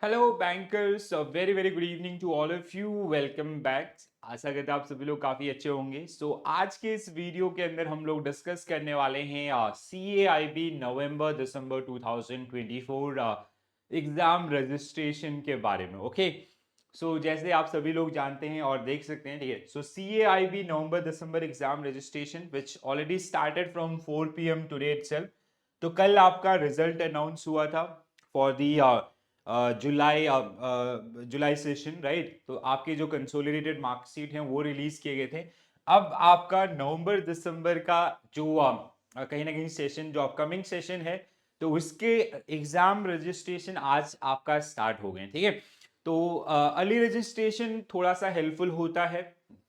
Hello bankers, very very good evening to all of you. Welcome back. आशा करते हैं आप सभी लोग काफ़ी अच्छे होंगे। आज के इस वीडियो के अंदर हम लोग डिस्कस करने वाले हैं CAIB नवंबर दिसंबर 2024 एग्ज़ाम रजिस्ट्रेशन के बारे में। ओके, जैसे आप सभी लोग जानते हैं और देख सकते हैं, ठीक है। CAIB November December exam registration which already started from 4 PM today itself. तो कल आपका रिजल्ट अनाउंस हुआ था for the July session, right. तो आपके जो कंसोलिडेटेड मार्कशीट हैं वो रिलीज किए गए थे। अब आपका नवंबर दिसंबर का जो कहीं ना कहीं सेशन, जो अपकमिंग सेशन है, तो उसके एग्जाम रजिस्ट्रेशन आज आपका स्टार्ट हो गए, ठीक है। तो अर्ली रजिस्ट्रेशन थोड़ा सा हेल्पफुल होता है,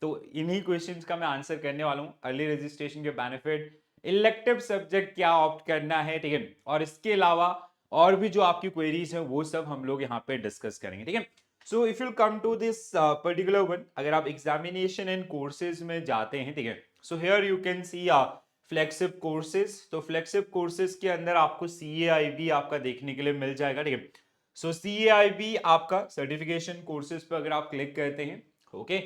तो इन्हीं क्वेश्चंस का मैं आंसर करने वाला हूँ। अर्ली रजिस्ट्रेशन के बेनिफिट, इलेक्टिव सब्जेक्ट क्या ऑप्ट करना है, ठीक है, और इसके अलावा और भी जो आपकी क्वेरीज हैं वो सब हम लोग यहाँ पे डिस्कस करेंगे, ठीक है। So if you come to this particular one, अगर आप एग्जामिनेशन एंड कोर्सेज में जाते हैं, ठीक है, so here you can see फ्लेक्सिब courses. तो फ्लेक्सिब कोर्सेज के अंदर आपको CAIB आपका देखने के लिए मिल जाएगा, ठीक है। CAIB आपका सर्टिफिकेशन कोर्सेज पर अगर आप क्लिक करते हैं, ओके,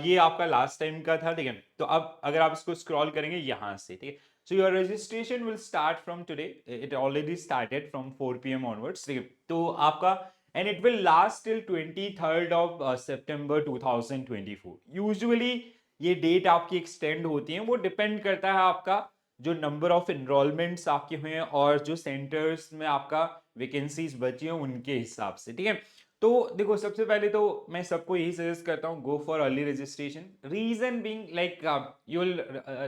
ये आपका लास्ट टाइम का था, ठीक है। तो अब अगर आप इसको स्क्रॉल करेंगे यहाँ से, ठीक है, so your registration will start from today. It already started from 4 PM onwards. ठीक है, तो आपका and it will last till 23rd of September 2024. Usually ये डेट आपकी एक्सटेंड होती है, वो डिपेंड करता है आपका जो नंबर ऑफ इनरोलमेंट्स आपके हुए हैं और जो सेंटर्स में आपका वैकेंसीज बची हैं उनके हिसाब से, ठीक है। तो देखो, सबसे पहले तो मैं सबको यही सजेस्ट करता हूँ, go for early registration. Reason being like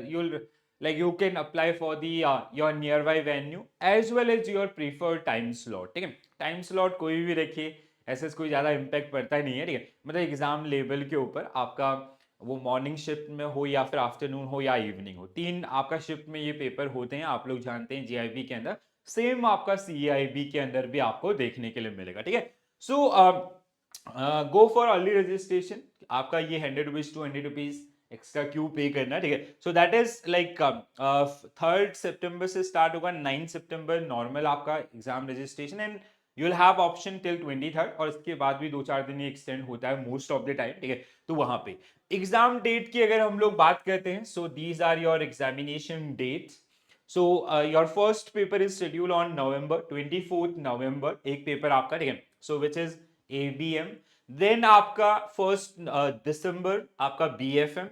you'll like you can apply for the your nearby venue as well as your preferred time slot, ठीक है। टाइम स्लॉट कोई भी रखिए, ऐसे कोई ज्यादा इम्पैक्ट पड़ता ही नहीं है, ठीक है। मतलब एग्जाम लेवल के ऊपर आपका वो मॉर्निंग शिफ्ट में हो या फिर आफ्टरनून हो या इवनिंग हो, तीन आपका शिफ्ट में ये पेपर होते हैं, आप लोग जानते हैं GIB के अंदर। सेम आपका CAIB के अंदर भी आपको देखने के लिए मिलेगा, ठीक है। सो गो फॉर अर्ली रजिस्ट्रेशन। आपका ये 100 रुपीज टू 100 रुपीज एक्स्ट्रा क्यों पे करना है, ठीक है। So that is like 3rd सितंबर से स्टार्ट होगा, 9 सितंबर नॉर्मल आपका exam registration, and you will have option till 23rd, और इसके बाद भी 2-4 दिन ये एक्सटेंड होता है मोस्ट ऑफ द टाइम, ठीक है। तो वहां पे एग्जाम डेट की अगर हम लोग बात करते हैं, so these are your examination dates. So your first paper is schedule on November 24th November, एक पेपर आपका, ठीक है, so which is ABM। Then आपका 1 दिसंबर आपका BFM,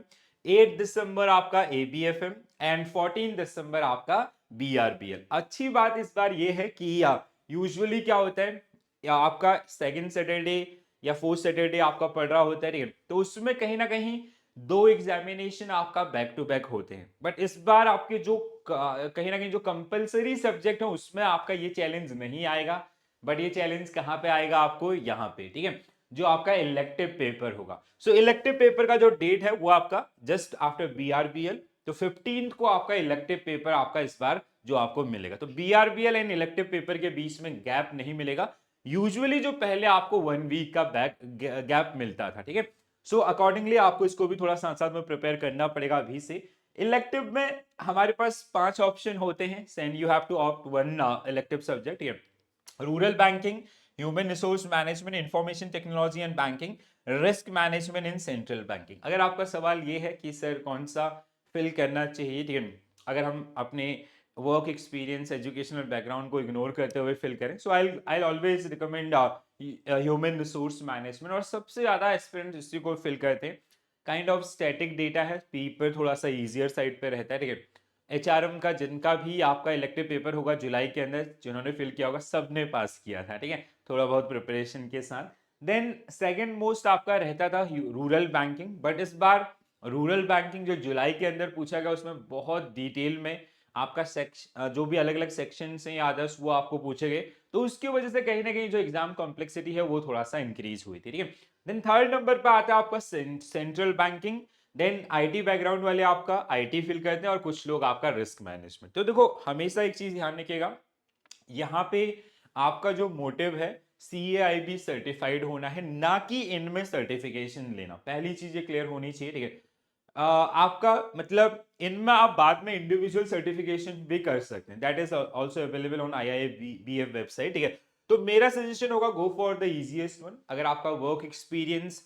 8 दिसंबर आपका ABFM, एंड 14 दिसंबर आपका BRBL। अच्छी बात इस बार ये है कि यूजुअली क्या होता है, या आपका सेकंड सैटरडे या फोर्थ सैटरडे आपका पड़ रहा होता है, ठीक है, तो उसमें कहीं ना कहीं दो एग्जामिनेशन आपका बैक टू बैक होते हैं। बट इस बार आपके जो कहीं ना कहीं जो कंपलसरी सब्जेक्ट है उसमें आपका ये चैलेंज नहीं आएगा। बट ये चैलेंज कहाँ पे आएगा आपको, यहाँ पे, ठीक है, जो आपका इलेक्टिव पेपर होगा। इलेक्टिव पेपर का जो डेट है वो आपका जस्ट आफ्टर BRBL। तो 15th को आपका इलेक्टिव पेपर आपका इस बार जो आपको मिलेगा, तो BRBL एंड इलेक्टिव पेपर के बीच में गैप नहीं मिलेगा। यूजुअली जो पहले आपको 1 वीक का गैप मिलता था, ठीक है। अकॉर्डिंगली आपको इसको भी थोड़ा साथ साथ में प्रिपेयर करना पड़ेगा अभी से। इलेक्टिव में हमारे पास 5 ऑप्शन होते हैं, and you have to opt one elective subject, ठीक है। Rural banking, human resource management, information technology and banking, risk management in central banking. अगर आपका सवाल ये है कि सर कौन सा फिल करना चाहिए, ठीक है, अगर हम अपने वर्क एक्सपीरियंस, एजुकेशनल बैकग्राउंड को इग्नोर करते हुए फिल करें, so I always recommend human resource management, और सबसे ज्यादा एस्पिरेंट्स इसी को फिल करते हैं। काइंड ऑफ स्टैटिक डेटा है, पेपर थोड़ा सा इजियर साइड पे रहता है, ठीक है। HRM का जिनका भी आपका इलेक्टिव पेपर होगा जुलाई के अंदर, जिन्होंने फिल किया होगा सबने पास किया था, ठीक है, थोड़ा बहुत प्रिपरेशन के साथ। देन सेकंड मोस्ट आपका रहता था रूरल बैंकिंग, बट इस बार रूरल बैंकिंग जो जुलाई के अंदर पूछा गया उसमें बहुत डिटेल में आपका जो भी अलग अलग सेक्शन हैं या अदर्स वो आपको पूछे गए, तो उसकी वजह से कहीं ना कहीं जो एग्जाम कॉम्प्लेक्सिटी है वो थोड़ा सा इंक्रीज हुई थी, ठीक है। देन थर्ड नंबर पे आता है आपका central banking. Then IT background वाले आपका IT फिल करते हैं, और कुछ लोग आपका रिस्क मैनेजमेंट। तो देखो, हमेशा एक चीज ध्यान रखिएगा, यहाँ पे आपका जो मोटिव है CAIB सर्टिफाइड होना है, ना कि इनमें सर्टिफिकेशन लेना। पहली चीज ये क्लियर होनी चाहिए, ठीक है। आपका मतलब इनमें आप बाद में इंडिविजुअल सर्टिफिकेशन भी कर सकते हैं, that is also available on IIBF website, ठीक है। तो मेरा सजेशन होगा go for the easiest one. अगर आपका वर्क एक्सपीरियंस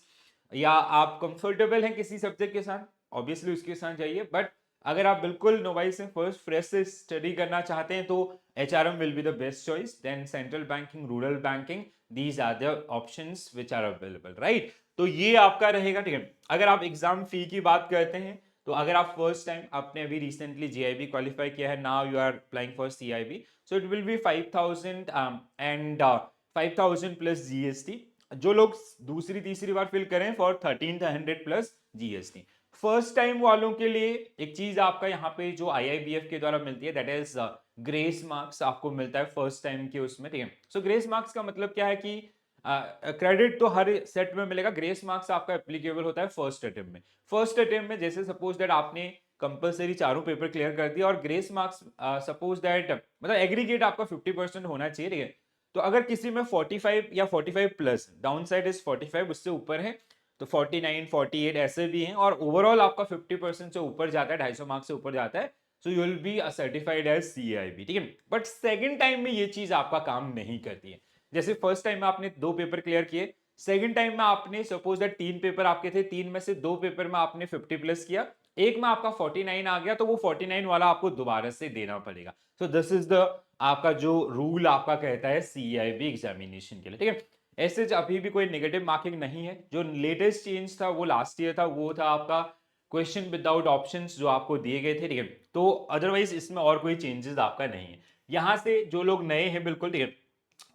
या आप कंफर्टेबल हैं किसी सब्जेक्ट के साथ, ऑब्वियसली उसके साथ जाइए। बट अगर आप बिल्कुल नोवाइस से फर्स्ट फ्रेश से स्टडी करना चाहते हैं तो HRM will be the best choice. Then central banking, rural banking, these are the options which are available, right. तो ये आपका रहेगा, ठीक है। अगर आप एग्जाम फी की बात करते हैं तो अगर आप फर्स्ट टाइम, आपने अभी रिसेंटली जीआईबी क्वालिफाई किया है, now you are applying for CIB, so it will be 5000 and 5000 plus GST. जो लोग दूसरी तीसरी बार फिल करें for 1300 plus GST. First time वालों के लिए एक चीज आपका यहाँ पे जो आईआईबीएफ के द्वारा मिलती है, दैट इज ग्रेस मार्क्स आपको मिलता है फर्स्ट टाइम के उसमें, ठीक है। सो ग्रेस मार्क्स का मतलब क्या है कि क्रेडिट तो हर सेट में मिलेगा, ग्रेस मार्क्स आपका एप्लीकेबल होता है फर्स्ट अटेम्प्ट में। फर्स्ट अटेम्प्ट में जैसे सपोज दैट आपने कंपलसरी चारों पेपर क्लियर कर दिया और ग्रेस मार्क्स सपोज दैट मतलब एग्रीगेट आपका 50% होना चाहिए, ठीक है। तो अगर किसी में 45 या 45 प्लस, डाउन साइड इज 45, उससे ऊपर है तो 49 48 ऐसे भी हैं, और ओवरऑल आपका 50% से ऊपर जाता है, 250 मार्क्स से ऊपर जाता है, so you will be certified as CIB, ठीक है। बट सेकंड टाइम में ये चीज आपका काम नहीं करती है। जैसे फर्स्ट टाइम में आपने 2 पेपर क्लियर किए, सेकंड टाइम में आपने सपोज दैट 3 पेपर आपके थे, 3 में से 2 पेपर में आपने 50 प्लस किया, एक में आपका 49 आ गया, तो वो 49 वाला आपको दोबारा से देना पड़ेगा। सो दिस इज द आपका जो रूल आपका कहता है सीआईबी एग्जामिनेशन के लिए, ठीक है। ऐसे अभी भी कोई नेगेटिव मार्किंग नहीं है। जो लेटेस्ट चेंज था वो लास्ट ईयर था, वो था आपका क्वेश्चन विदाउट ऑप्शंस जो आपको दिए गए थे, ठीक है। तो अदरवाइज इसमें और कोई चेंजेस आपका नहीं है। यहाँ से जो लोग नए हैं, बिल्कुल ठीक है,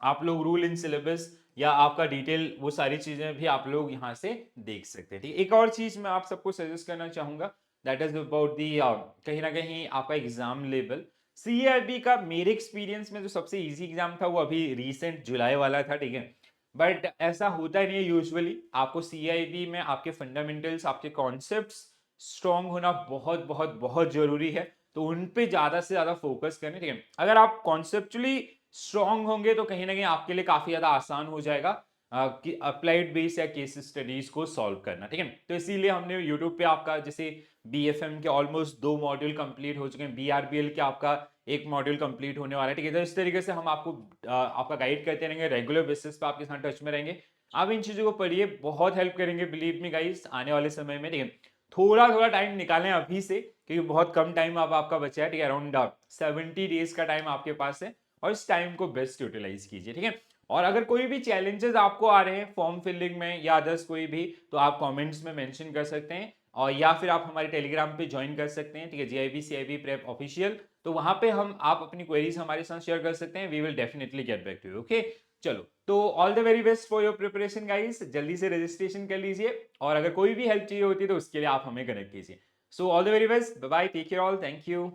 आप लोग रूल इन सिलेबस या आपका डिटेल वो सारी चीजें भी आप लोग यहाँ से देख सकते हैं, ठीक है। एक और चीज मैं आप सबको सजेस्ट करना चाहूंगा, दैट इज अबाउट दी कहीं ना कहीं आपका एग्जाम लेवल। सीआईबी का मेरे एक्सपीरियंस में जो सबसे इजी एग्जाम था वो अभी रिसेंट जुलाई वाला था, ठीक है। बट ऐसा होता नहीं है यूजुअली। आपको सीआईबी में आपके फंडामेंटल्स, आपके कॉन्सेप्ट्स स्ट्रॉन्ग होना बहुत बहुत बहुत जरूरी है, तो उन पे ज्यादा से ज्यादा फोकस करें, ठीक है। अगर आप कॉन्सेप्चुअली स्ट्रॉन्ग होंगे तो कहीं ना कहीं आपके लिए काफी ज्यादा आसान हो जाएगा कि अप्लाइड बेस या केस स्टडीज को सॉल्व करना, ठीक है। तो इसीलिए हमने यूट्यूब पे आपका जैसे बीएफएम के ऑलमोस्ट 2 मॉड्यूल कंप्लीट हो चुके हैं, बीआरबीएल के आपका 1 मॉड्यूल कंप्लीट होने वाला है, ठीक है। तो इस तरीके से हम आपको आपका गाइड करते रहेंगे, रेगुलर बेसिस पे आपके साथ टच में रहेंगे। आप इन चीजों को पढ़िए, बहुत हेल्प करेंगे, बिलीव मी गाइस, आने वाले समय में, ठीक है। थोड़ा थोड़ा टाइम निकालें अभी से, क्योंकि बहुत कम टाइम अब आपका बचा है, ठीक है। अराउंड 70 डेज का टाइम आपके पास है, और इस टाइम को बेस्ट यूटिलाइज कीजिए, ठीक है। और अगर कोई भी चैलेंजेस आपको आ रहे हैं फॉर्म फिलिंग में या अदर्स कोई भी, तो आप कमेंट्स में मेंशन कर सकते हैं, और या फिर आप हमारे टेलीग्राम पे ज्वाइन कर सकते हैं, ठीक है, जीआईबी सीआईबी प्रेप ऑफिशियल। तो वहां पे हम आप अपनी क्वेरीज हमारे साथ शेयर कर सकते हैं, we will definitely get back to you, okay. चलो, तो all the very best for your preparation guys, जल्दी से रजिस्ट्रेशन कर लीजिए, और अगर कोई भी हेल्प चाहिए होती है तो उसके लिए आप हमें कनेक्ट कीजिए। So all the very best, bye bye, take care all, thank you.